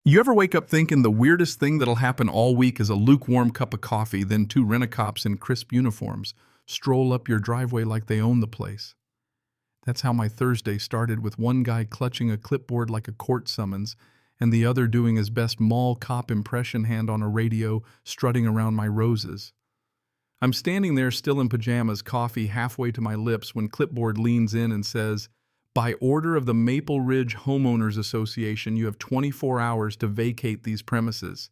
You ever wake up thinking the weirdest thing that'll happen all week is a lukewarm cup of coffee, then two rent-a-cops in crisp uniforms stroll up your driveway like they own the place? That's how my Thursday started, with one guy clutching a clipboard like a court summons and the other doing his best mall cop impression hand on a radio, strutting around my roses. I'm standing there still in pajamas, coffee halfway to my lips, when clipboard leans in and says, "By order of the Maple Ridge Homeowners Association, you have 24 hours to vacate these premises."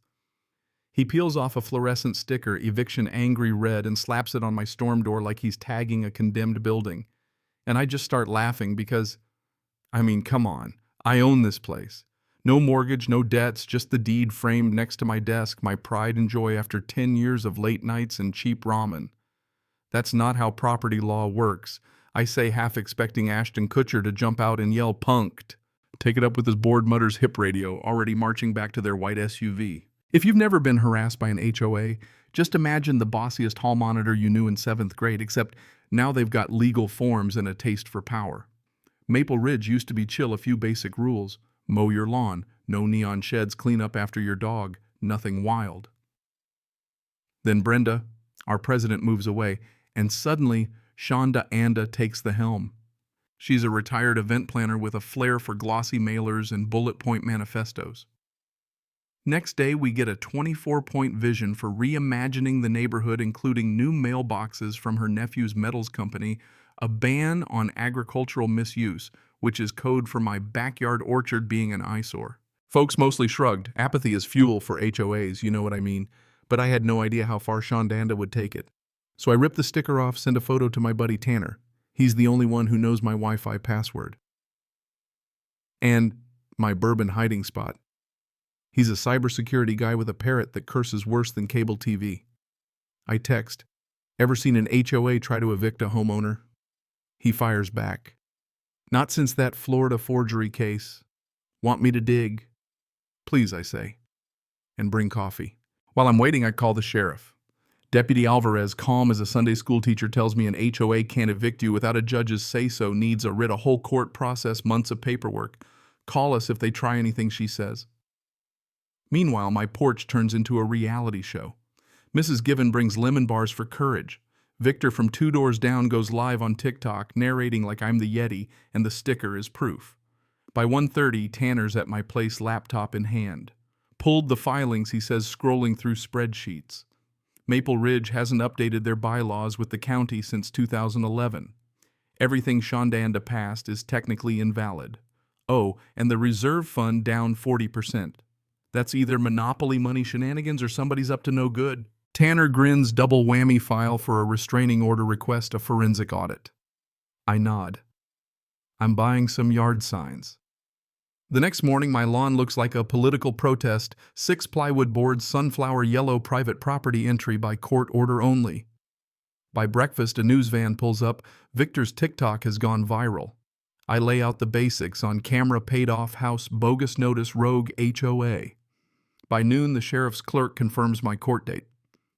He peels off a fluorescent sticker, Eviction Angry Red, and slaps it on my storm door like he's tagging a condemned building. And I just start laughing because, come on, I own this place. No mortgage, no debts, just the deed framed next to my desk, my pride and joy after 10 years of late nights and cheap ramen. That's not how property law works, I say, half expecting Ashton Kutcher to jump out and yell "punked." Take it up with his bored mutter's hip radio, already marching back to their white SUV. If you've never been harassed by an HOA, just imagine the bossiest hall monitor you knew in 7th grade, except now they've got legal forms and a taste for power. Maple Ridge used to be chill, a few basic rules. Mow your lawn, no neon sheds, clean up after your dog, nothing wild. Then Brenda, our president, moves away, and suddenly Shonda Anda takes the helm. She's a retired event planner with a flair for glossy mailers and bullet point manifestos. Next day, we get a 24-point vision for reimagining the neighborhood, including new mailboxes from her nephew's metals company, a ban on agricultural misuse, which is code for my backyard orchard being an eyesore. Folks mostly shrugged. Apathy is fuel for HOAs, you know what I mean. But I had no idea how far Shondanda would take it. So I ripped the sticker off, sent a photo to my buddy Tanner. He's the only one who knows my Wi-Fi password. And my bourbon hiding spot. He's a cybersecurity guy with a parrot that curses worse than cable TV. I text, "Ever seen an HOA try to evict a homeowner?" He fires back, "Not since that Florida forgery case. Want me to dig?" "Please," I say, and bring coffee. While I'm waiting, I call the sheriff. Deputy Alvarez, calm as a Sunday school teacher, tells me an HOA can't evict you without a judge's say-so, needs a writ, a whole court process, months of paperwork. Call us if they try anything, she says. Meanwhile, my porch turns into a reality show. Mrs. Given brings lemon bars for courage. Victor from 2 doors down goes live on TikTok, narrating like I'm the Yeti, and the sticker is proof. By 1:30, Tanner's at my place, laptop in hand. Pulled the filings, he says, scrolling through spreadsheets. Maple Ridge hasn't updated their bylaws with the county since 2011. Everything Shondanda passed is technically invalid. Oh, and the reserve fund down 40%. That's either monopoly money shenanigans or somebody's up to no good. Tanner grins, double whammy, file for a restraining order, request a forensic audit. I nod. I'm buying some yard signs. The next morning, my lawn looks like a political protest, 6 plywood boards, sunflower yellow, private property entry by court order only. By breakfast, a news van pulls up. Victor's TikTok has gone viral. I lay out the basics: on camera, paid off house, bogus notice, rogue HOA. By noon, the sheriff's clerk confirms my court date.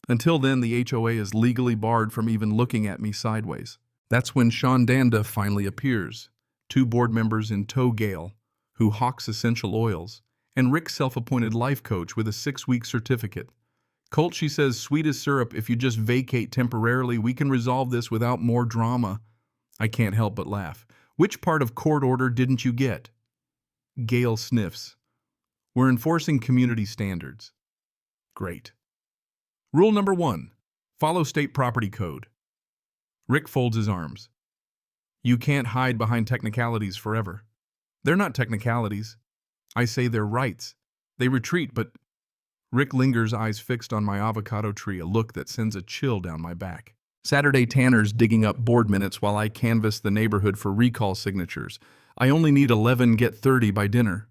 Until then, the HOA is legally barred from even looking at me sideways. That's when Shondanda finally appears. 2 board members in tow, Gale, who hawks essential oils, and Rick's self-appointed life coach with a 6-week certificate. "Colt," she says, "sweet as syrup, if you just vacate temporarily, we can resolve this without more drama." I can't help but laugh. "Which part of court order didn't you get?" Gale sniffs. "We're enforcing community standards." Great. Rule number 1. Follow state property code. Rick folds his arms. "You can't hide behind technicalities forever." "They're not technicalities." I say they're rights. They retreat, but... Rick lingers, eyes fixed on my avocado tree, a look that sends a chill down my back. Saturday, Tanner's digging up board minutes while I canvass the neighborhood for recall signatures. I only need 11, get 30 by dinner.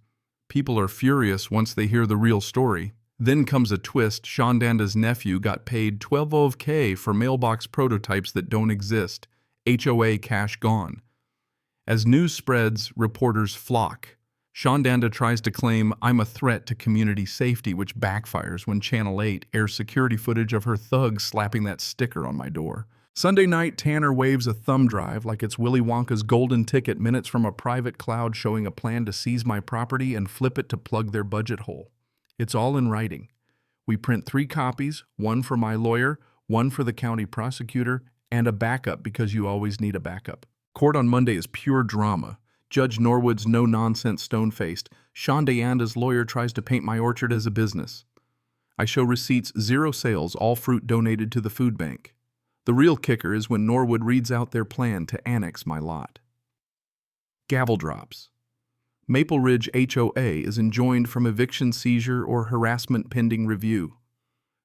People are furious once they hear the real story. Then comes a twist. Shondanda's nephew got paid $12K for mailbox prototypes that don't exist. HOA cash gone. As news spreads, reporters flock. Shondanda tries to claim I'm a threat to community safety, which backfires when Channel 8 airs security footage of her thugs slapping that sticker on my door. Sunday night, Tanner waves a thumb drive like it's Willy Wonka's golden ticket minutes from a private cloud showing a plan to seize my property and flip it to plug their budget hole. It's all in writing. We print 3 copies, one for my lawyer, one for the county prosecutor, and a backup because you always need a backup. Court on Monday is pure drama. Judge Norwood's no-nonsense stone-faced. Sean DeAnda's lawyer tries to paint my orchard as a business. I show receipts, 0 sales, all fruit donated to the food bank. The real kicker is when Norwood reads out their plan to annex my lot. Gavel drops. Maple Ridge HOA is enjoined from eviction seizure or harassment pending review.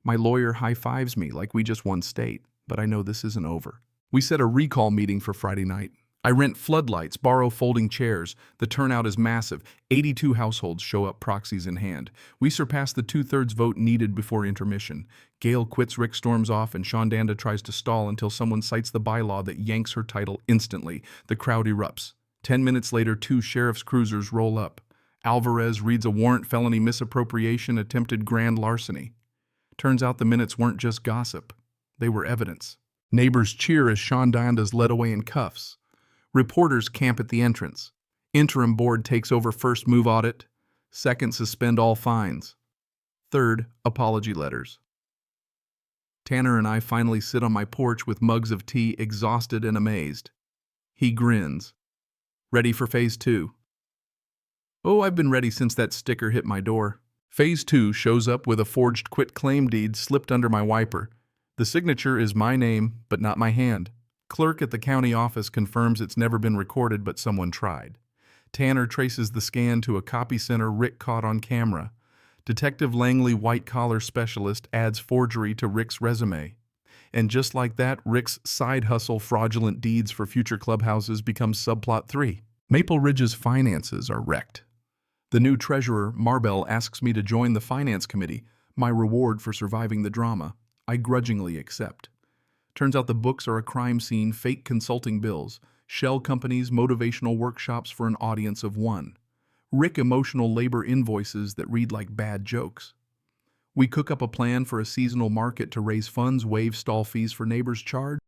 My lawyer high-fives me like we just won state, but I know this isn't over. We set a recall meeting for Friday night. I rent floodlights, borrow folding chairs. The turnout is massive. 82 households show up, proxies in hand. We surpass the 2/3 vote needed before intermission. Gail quits, Rick storms off, and Sean DeAnda tries to stall until someone cites the bylaw that yanks her title instantly. The crowd erupts. 10 minutes later, 2 sheriff's cruisers roll up. Alvarez reads a warrant: felony misappropriation, attempted grand larceny. Turns out the minutes weren't just gossip. They were evidence. Neighbors cheer as Sean DeAnda's led away in cuffs. Reporters camp at the entrance. Interim board takes over first move audit. Second, suspend all fines. Third, apology letters. Tanner and I finally sit on my porch with mugs of tea, exhausted and amazed. He grins. Ready for phase 2. Oh, I've been ready since that sticker hit my door. Phase 2 shows up with a forged quitclaim deed slipped under my wiper. The signature is my name, but not my hand. Clerk at the county office confirms it's never been recorded, but someone tried. Tanner traces the scan to a copy center Rick caught on camera. Detective Langley, white-collar specialist, adds forgery to Rick's resume. And just like that, Rick's side hustle, fraudulent deeds for future clubhouses, becomes subplot 3. Maple Ridge's finances are wrecked. The new treasurer, Marbell, asks me to join the finance committee, my reward for surviving the drama. I grudgingly accept. Turns out the books are a crime scene, fake consulting bills, shell companies, motivational workshops for an audience of 1. Rick emotional labor invoices that read like bad jokes. We cook up a plan for a seasonal market to raise funds, waive stall fees for neighbors charged.